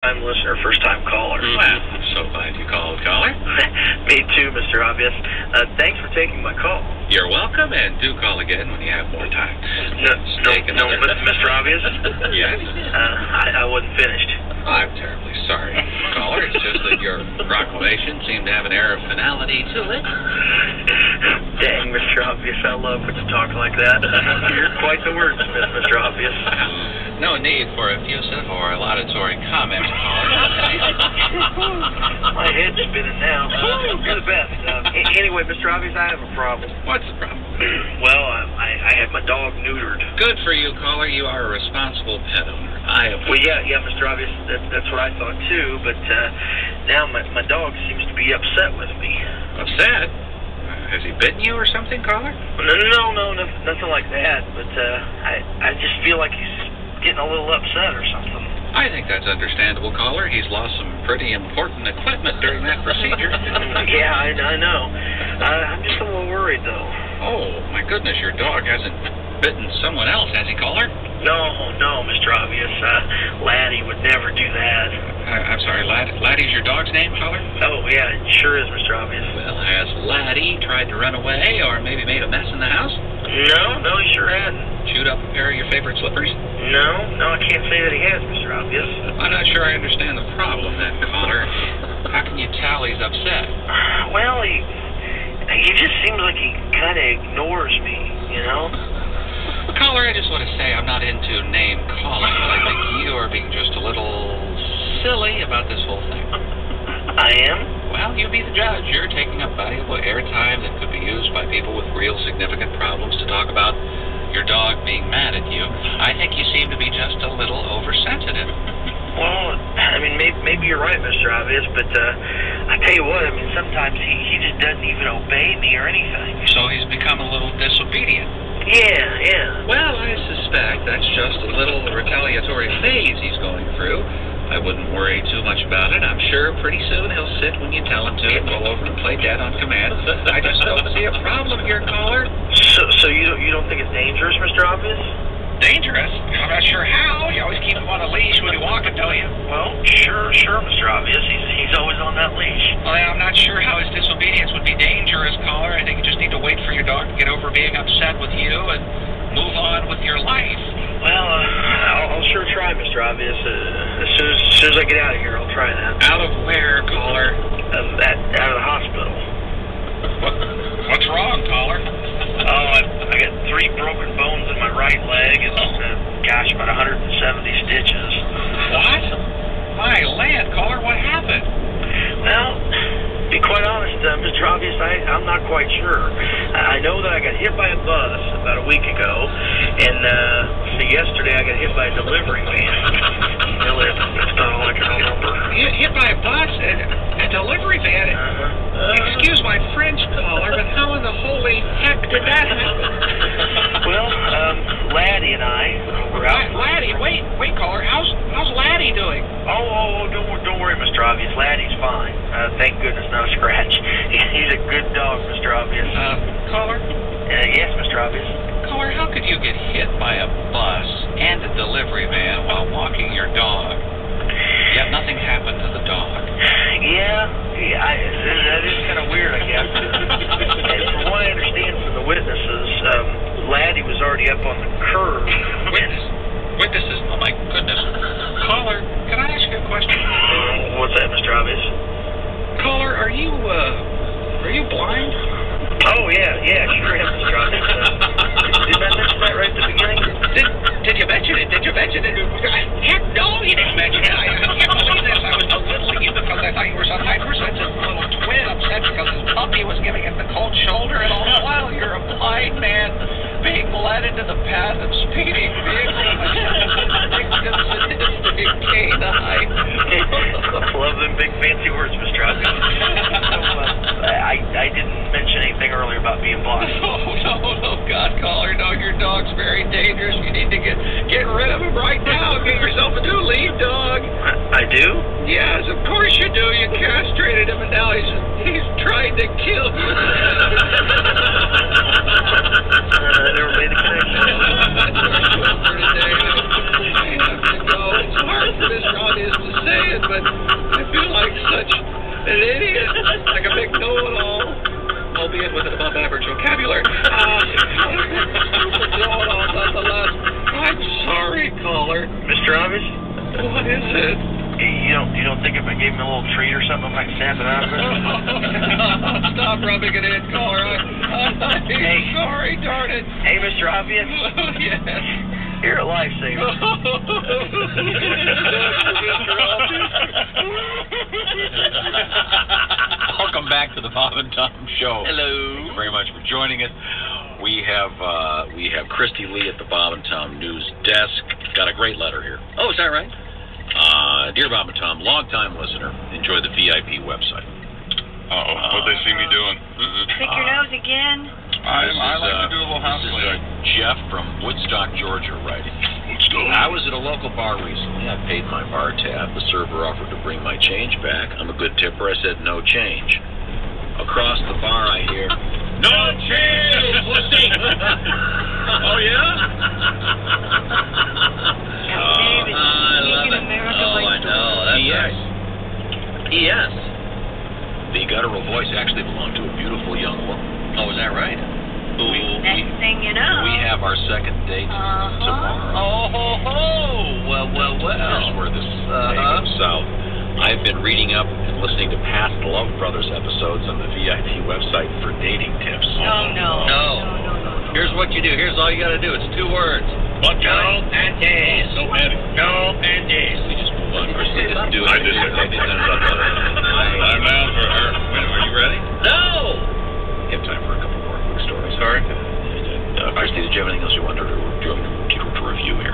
Time listener, first-time caller. Well, I'm so glad you called, caller. Me too, Mr. Obvious. Thanks for taking my call. You're welcome, and do call again when you have more time. No, Mr. Obvious? Yes? I wasn't finished. I'm terribly sorry, caller. It's just that your proclamation seemed to have an air of finality to it. Dang, Mr. Obvious, I love when you talk like that. You're quite the wordsmith, Mr. Obvious. No need for effusive or laudatory comments, caller. My head's spinning now. You're the best. Anyway, Mr. Obvious, I have a problem. What's the problem? Well, I had my dog neutered. Good for you, caller. You are a responsible pet owner. Well, yeah, Mr. Obvious, that's what I thought too, but now my dog seems to be upset with me. Upset? Has he bitten you or something, caller? No, nothing like that, but I just feel like he's getting a little upset or something. I think that's understandable, caller. He's lost some pretty important equipment during that procedure. Yeah, I know. I'm just a little worried, though. Oh, my goodness, your dog hasn't bitten someone else, has he, caller? No, Mr. Obvious. Laddie would never do that. I'm sorry, Laddie's your dog's name, caller? Oh, yeah, it sure is, Mr. Obvious. Well, has Laddie tried to run away or maybe made a mess in the house? No, he sure hadn't. Chewed up a pair of your favorite slippers? No, I can't say that he has, Mr. Obvious. I'm not sure I understand the problem then, caller. How can you tell he's upset? Well, he just seems like he kind of ignores me, you know? Caller, I just want to say I'm not into name calling, but I think you are being just a little silly about this whole thing. I am? Well, you be the judge. You're taking up valuable airtime that could be used by people with real significant problems to talk about your dog being mad at you. I think you seem to be just a little oversensitive. Well, I mean, maybe you're right, Mr. Obvious, but I tell you what, I mean, sometimes he just doesn't even obey me or anything. So he's become a little disobedient. Yeah. Well, I suspect that's just a little retaliatory phase he's going through. I wouldn't worry too much about it. I'm sure pretty soon he'll sit when you tell him to and roll over and play dead on command. I just don't see a problem here, caller. So you don't think it's dangerous, Mr. Obvious? Dangerous? I'm not sure how. You always keep him on a leash when you walk it, don't you? Well, sure, Mr. Obvious. He's always on that leash. Well, I'm not sure how his disobedience would be dangerous, caller. I think you just need to wait for your dog to get over being upset with you and move on with your life. Well, I'll sure try, Mr. Obvious. As soon as I get out of here, I'll try that. Out of where, caller? Out of the hospital. What's wrong, caller? Oh, I got 3 broken bones in my right leg and, about 170 stitches. What? My land, caller, what happened? Well, to be quite honest, Mr. Obvious, I'm not quite sure. I know that I got hit by a bus about a week ago, and yesterday I got hit by a delivery van. Really, that's not all I can remember. Hit by a bus? A delivery van? Excuse my French, caller, but how in the holy heck did that happen? Well, Laddie and I were out. Laddie, wait, caller. How's Laddie doing? Oh, don't worry, Mr. Obvious. Laddie's fine. Thank goodness, not a scratch. He's a good dog, Mr. Obvious. Caller? Yes, Mr. Obvious. Caller, how could you get hit by a bus and a delivery van while walking your dog? Yet nothing happened to the dog. Yeah, that is kind of weird, I guess. And from what I understand from the witnesses, Laddie was already up on the curb. Witnesses? Oh, my goodness. Caller, can I ask you a question? What's that, Mr. Obvious? Caller, are you blind? Oh, yeah, sure am, Mr. Obvious. Did I mention that right at the beginning? Did you mention it? Heck no, you didn't mention it. I can't believe this. I was belittling you because I thought you were some hypersensitive little twin upset because his puppy was giving him the cold shoulder, and all the while you're a blind man being led into the path of speeding vehicles. Sadistic canine. Love them big fancy words, Mr. Obvious. I didn't mention anything earlier about being blind. No, God, caller, no, your dog's very dangerous. You need to get rid of him right now. Get yourself a new lead dog. I do? Yes, of course you do. You castrated him, and now he's trying to kill you. I never made the connection. I have to go. It's hard for Mr. Obvious to say idiot, but I feel like such an idiot, like a big know-it-all, albeit with an above-average vocabulary. Know-it-all nonetheless. I'm sorry, caller. Mr. Obvious? What is it? You don't think if I gave him a little treat or something, I might snap it out of it? Stop rubbing it in, caller. I'm sorry, darn it. Hey, Mr. Obvious? Yes. You're a lifesaver. Welcome back to the Bob and Tom Show. Hello. Thank you very much for joining us. We have Christy Lee at the Bob and Tom News Desk. Got a great letter here. Oh, is that right? Dear Bob and Tom, long-time listener. Enjoy the VIP website. Uh-oh, what'd they see me doing? Pick your nose again. I like to do a little house This cleaning. is Jeff from Woodstock, Georgia, writing. Woodstock. I was at a local bar recently. I paid my bar tab. The server offered to bring my change back. I'm a good tipper. I said, no change. Across the bar, I hear, no change! Pussy! Oh, yeah? I know. That's yes. Yes. The guttural voice actually belonged to a beautiful young woman. Oh, is that right? Next thing you know. We have our second date tomorrow. Oh, ho, ho. Well. Here's where this may go south. I've been reading up and listening to past Love Brothers episodes on the VIP website for dating tips. No. Here's what you do. Here's all you got to do. It's 2 words. What, No panties. So many. No panties. We just move on. Christy didn't do it. I did it. I'm down for her. Wait, are you ready? No. We have time for a couple more quick stories. Sorry. Christy, did you have anything else you wanted to review here?